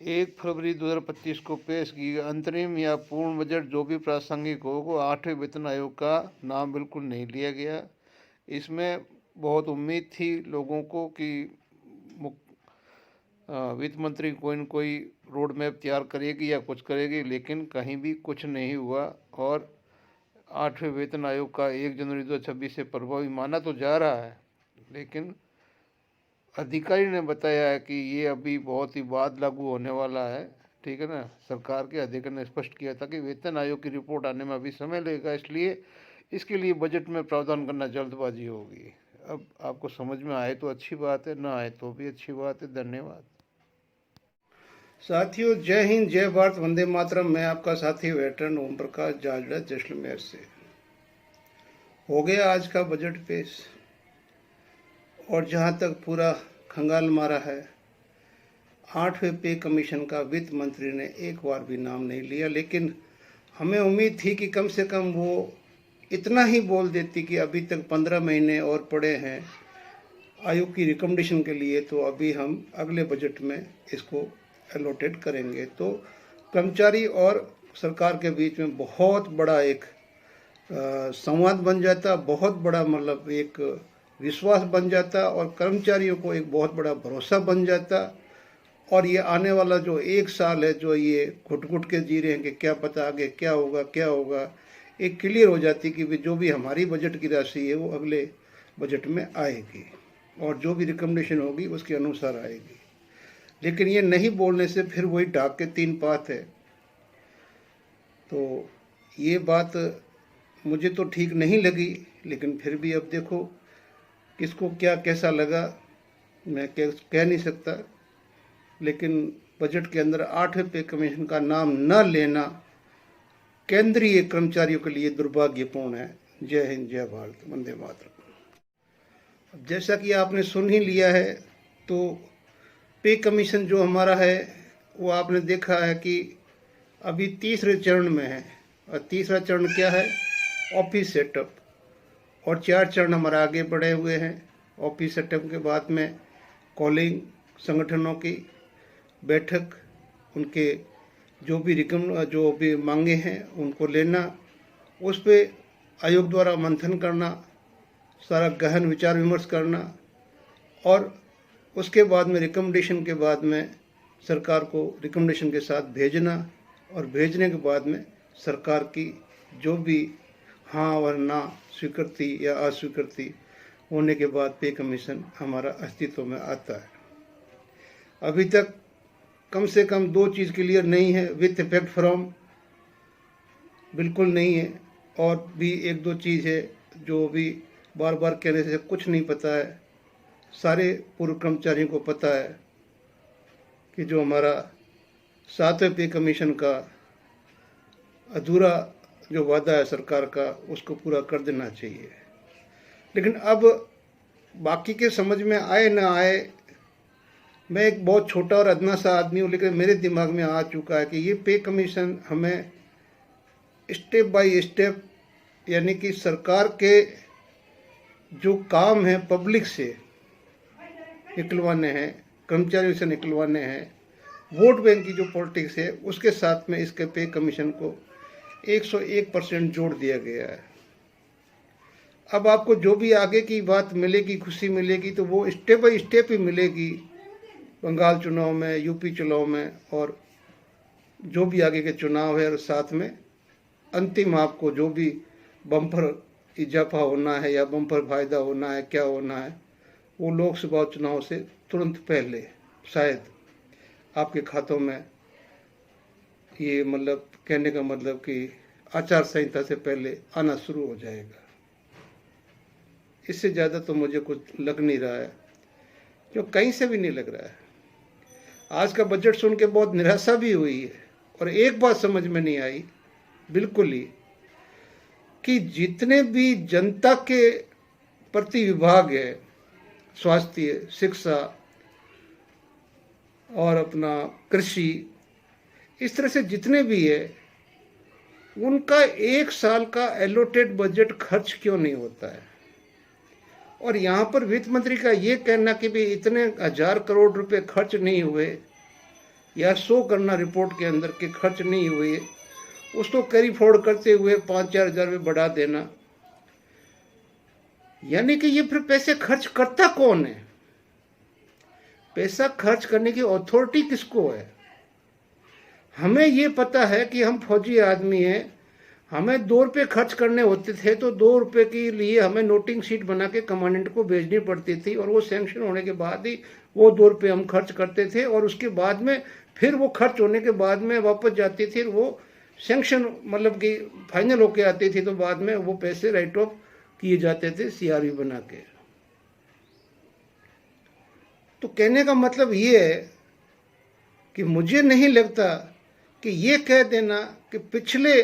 1 फरवरी 2025 को पेश की गई अंतरिम या पूर्ण बजट जो भी प्रासंगिक हो वो 8वें वेतन आयोग का नाम बिल्कुल नहीं लिया गया। इसमें बहुत उम्मीद थी लोगों को कि वित्त मंत्री कोई न कोई रोड मैप तैयार करेगी या कुछ करेगी, लेकिन कहीं भी कुछ नहीं हुआ। और 8वें वेतन आयोग का 1 जनवरी 2026 से प्रभावी माना तो जा रहा है, लेकिन अधिकारी ने बताया है कि ये अभी बहुत ही बाद लागू होने वाला है। ठीक है ना। सरकार के अधिकारी ने स्पष्ट किया था कि वेतन आयोग की रिपोर्ट आने में अभी समय लगेगा, इसलिए इसके लिए बजट में प्रावधान करना जल्दबाजी होगी। अब आपको समझ में आए तो अच्छी बात है, ना आए तो भी अच्छी बात है। धन्यवाद साथियों। जय हिंद, जय भारत, वंदे मातरम। मैं आपका साथी वेटरन ओम प्रकाश जाजड़ा जैसलमेर से। हो गया आज का बजट पेश, और जहां तक पूरा खंगाल मारा है, 8वें पे कमीशन का वित्त मंत्री ने एक बार भी नाम नहीं लिया। लेकिन हमें उम्मीद थी कि कम से कम वो इतना ही बोल देती कि अभी तक 15 महीने और पड़े हैं आयोग की रिकमेंडेशन के लिए, तो अभी हम अगले बजट में इसको एलोटेट करेंगे। तो कर्मचारी और सरकार के बीच में बहुत बड़ा एक संवाद बन जाता, बहुत बड़ा मतलब एक विश्वास बन जाता, और कर्मचारियों को एक बहुत बड़ा भरोसा बन जाता। और ये आने वाला जो 1 साल है, जो ये घुट घुट के जी रहे हैं कि क्या पता आगे क्या होगा क्या होगा, एक क्लियर हो जाती कि जो भी हमारी बजट की राशि है वो अगले बजट में आएगी, और जो भी रिकमेंडेशन होगी उसके अनुसार आएगी। लेकिन ये नहीं बोलने से फिर वही डाक के 3 पात है। तो ये बात मुझे तो ठीक नहीं लगी, लेकिन फिर भी अब देखो किसको क्या कैसा लगा, मैं कह नहीं सकता। लेकिन बजट के अंदर 8वें पे कमीशन का नाम न लेना केंद्रीय कर्मचारियों के लिए दुर्भाग्यपूर्ण है। जय हिंद, जय भारत, वंदे मातरम। जैसा कि आपने सुन ही लिया है, तो पे कमीशन जो हमारा है वो आपने देखा है कि अभी तीसरे चरण में है। और तीसरा चरण क्या है? Office setup. और 4 चरण हमारा आगे बढ़े हुए हैं। ऑफिस सेटअप के बाद में कॉलिंग, संगठनों की बैठक, उनके जो भी मांगे हैं उनको लेना, उस पर आयोग द्वारा मंथन करना, सारा गहन विचार विमर्श करना, और उसके बाद में रिकमेंडेशन के बाद में सरकार को रिकमेंडेशन के साथ भेजना, और भेजने के बाद में सरकार की जो भी हाँ और ना स्वीकृति या अस्वीकृति होने के बाद पे कमीशन हमारा अस्तित्व में आता है। अभी तक कम से कम 2 चीज़ क्लियर नहीं है। विथ इफेक्ट फ्रॉम बिल्कुल नहीं है, और भी 1-2 चीज़ है जो भी बार बार कहने से कुछ नहीं पता है। सारे पूर्व कर्मचारियों को पता है कि जो हमारा 7वें पे कमीशन का अधूरा जो वादा है सरकार का, उसको पूरा कर देना चाहिए। लेकिन अब बाकी के समझ में आए ना आए, मैं एक बहुत छोटा और अदना सा आदमी हूँ, लेकिन मेरे दिमाग में आ चुका है कि ये पे कमीशन हमें स्टेप बाय स्टेप, यानी कि सरकार के जो काम है पब्लिक से निकलवाने हैं, कर्मचारियों से निकलवाने हैं, वोट बैंक की जो पॉलिटिक्स है उसके साथ में इसके पे कमीशन को 101% जोड़ दिया गया है। अब आपको जो भी आगे की बात मिलेगी, खुशी मिलेगी, तो वो स्टेप बाय स्टेप ही मिलेगी। बंगाल चुनाव में, यूपी चुनाव में, और जो भी आगे के चुनाव है, और साथ में अंतिम आपको जो भी बम्पर इजाफा होना है या बम्पर फायदा होना है, क्या होना है, वो लोकसभा चुनाव से तुरंत पहले शायद आपके खातों में, ये मतलब कहने का मतलब कि आचार संहिता से पहले आना शुरू हो जाएगा। इससे ज़्यादा तो मुझे कुछ लग नहीं रहा है, जो कहीं से भी नहीं लग रहा है। आज का बजट सुन के बहुत निराशा भी हुई है, और एक बात समझ में नहीं आई बिल्कुल ही, कि जितने भी जनता के प्रति विभाग है, स्वास्थ्य, शिक्षा और अपना कृषि, इस तरह से जितने भी है, उनका 1 साल का एलोटेड बजट खर्च क्यों नहीं होता है। और यहाँ पर वित्त मंत्री का ये कहना कि भी इतने 1000 करोड़ रुपए खर्च नहीं हुए, या शो करना रिपोर्ट के अंदर कि खर्च नहीं हुए, उसको कैरी फॉरवर्ड करते हुए 5-4 हज़ार रुपये बढ़ा देना। यानी कि ये फिर पैसे खर्च करता कौन है? पैसा खर्च करने की अथॉरिटी किसको है? हमें ये पता है कि हम फौजी आदमी हैं, हमें 2 रुपये खर्च करने होते थे तो 2 रुपये के लिए हमें नोटिंग शीट बना के कमांडेंट को भेजनी पड़ती थी, और वो सैंक्शन होने के बाद ही वो 2 रुपये हम खर्च करते थे, और उसके बाद में फिर वो खर्च होने के बाद में वापस जाती थी, वो सैंक्शन मतलब कि फाइनल होके आती थी, तो बाद में वो पैसे राइट ऑफ किए जाते थे सीआरवी बना के। तो कहने का मतलब ये है कि मुझे नहीं लगता कि ये कह देना कि पिछले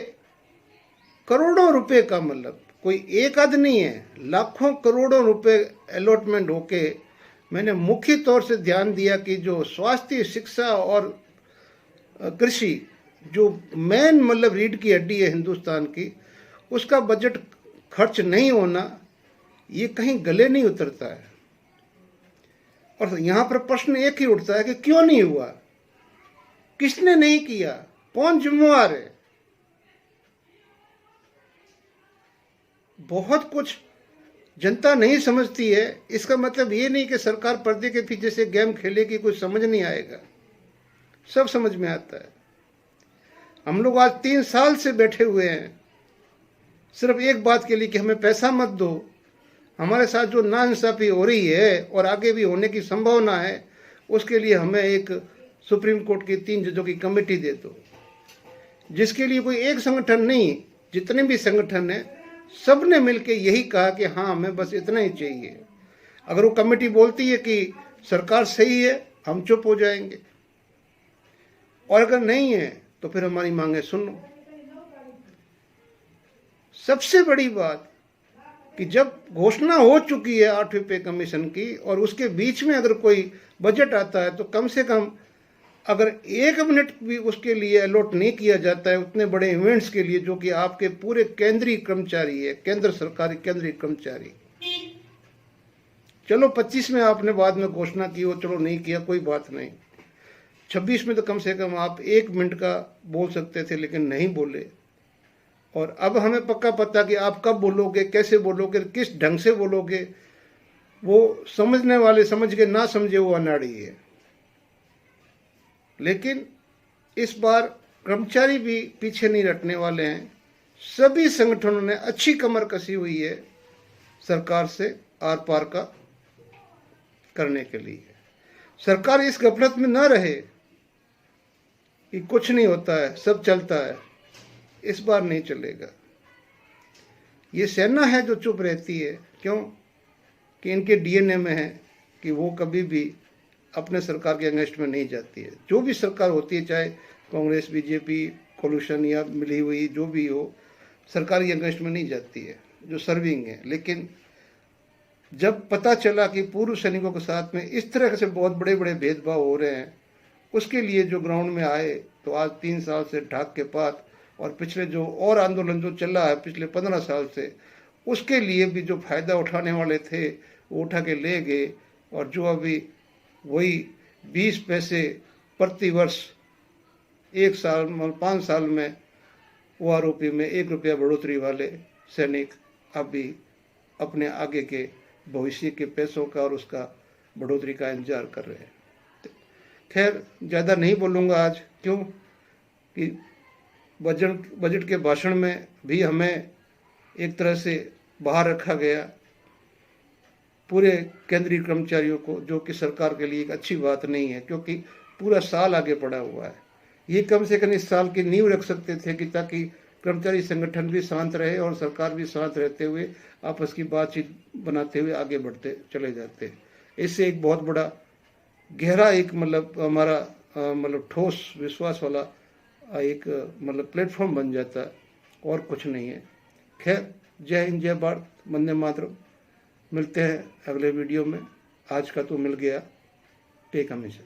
करोड़ों रुपए का, मतलब कोई एक आध नहीं है, लाखों करोड़ों रुपए अलॉटमेंट होके मैंने मुख्य तौर से ध्यान दिया कि जो स्वास्थ्य, शिक्षा और कृषि, जो मेन मतलब रीढ़ की हड्डी है हिंदुस्तान की, उसका बजट खर्च नहीं होना, ये कहीं गले नहीं उतरता है। और यहाँ पर प्रश्न एक ही उठता है कि क्यों नहीं हुआ, किसने नहीं किया, कौन जिम्मेवार है? बहुत कुछ जनता नहीं समझती है। इसका मतलब ये नहीं कि सरकार पर्दे के पीछे से गेम खेलेगी, कुछ समझ नहीं आएगा, सब समझ में आता है। हम लोग आज 3 साल से बैठे हुए हैं सिर्फ एक बात के लिए कि हमें पैसा मत दो। हमारे साथ जो नाइंसाफी हो रही है और आगे भी होने की संभावना है, उसके लिए हमें एक सुप्रीम कोर्ट की 3 जजों की कमेटी दे दो, जिसके लिए कोई एक संगठन नहीं, जितने भी संगठन हैं सब ने मिलकर यही कहा कि हाँ हमें बस इतना ही चाहिए। अगर वो कमेटी बोलती है कि सरकार सही है, हम चुप हो जाएंगे, और अगर नहीं है तो फिर हमारी मांगे सुनो। सबसे बड़ी बात कि जब घोषणा हो चुकी है 8वें पे कमीशन की, और उसके बीच में अगर कोई बजट आता है तो कम से कम अगर 1 मिनट भी उसके लिए अलॉट नहीं किया जाता है उतने बड़े इवेंट्स के लिए, जो कि आपके पूरे केंद्रीय कर्मचारी है, केंद्र सरकारी केंद्रीय कर्मचारी। चलो 25 में आपने बाद में घोषणा की हो, चलो नहीं किया कोई बात नहीं, 26 में तो कम से कम आप 1 मिनट का बोल सकते थे, लेकिन नहीं बोले। और अब हमें पक्का पता कि आप कब बोलोगे, कैसे बोलोगे, किस ढंग से बोलोगे, वो समझने वाले समझ के, ना समझे वो अनाड़ी है। लेकिन इस बार कर्मचारी भी पीछे नहीं हटने वाले हैं। सभी संगठनों ने अच्छी कमर कसी हुई है सरकार से आर पार का करने के लिए। सरकार इस गफलत में न रहे कि कुछ नहीं होता है, सब चलता है, इस बार नहीं चलेगा। ये सेना है जो चुप रहती है, क्यों कि इनके डीएनए में है कि वो कभी भी अपने सरकार के अगेंस्ट में नहीं जाती है। जो भी सरकार होती है, चाहे कांग्रेस, बीजेपी, कोलिशन या मिली हुई जो भी हो, सरकार के अगेंस्ट में नहीं जाती है, जो सर्विंग है। लेकिन जब पता चला कि पूर्व सैनिकों के साथ में इस तरह से बहुत बड़े बड़े भेदभाव हो रहे हैं, उसके लिए जो ग्राउंड में आए, तो आज 3 साल से ढाक के पात और पिछले जो और आंदोलन जो चला है पिछले 15 साल से, उसके लिए भी जो फायदा उठाने वाले थे वो उठा के ले गए। और जो अभी वही 20 पैसे प्रति वर्ष 1 साल 5 साल में ओआरओपी में 1 रुपया बढ़ोतरी वाले सैनिक अभी अपने आगे के भविष्य के पैसों का और उसका बढ़ोतरी का इंतजार कर रहे हैं। खैर ज़्यादा नहीं बोलूँगा आज, क्यों कि बजट के भाषण में भी हमें एक तरह से बाहर रखा गया पूरे केंद्रीय कर्मचारियों को, जो कि सरकार के लिए एक अच्छी बात नहीं है, क्योंकि पूरा साल आगे पड़ा हुआ है। ये कम से कम इस साल की नींव रख सकते थे कि ताकि कर्मचारी संगठन भी शांत रहे और सरकार भी शांत रहते हुए आपस की बातचीत बनाते हुए आगे बढ़ते चले जाते। इससे एक बहुत बड़ा गहरा एक मतलब हमारा मतलब ठोस विश्वास वाला एक मतलब प्लेटफॉर्म बन जाता, और कुछ नहीं है। खैर, जय हिंद, जय भारत, वंदे मातरम। मिलते हैं अगले वीडियो में। आज का तो मिल गया, टेक हमेशा।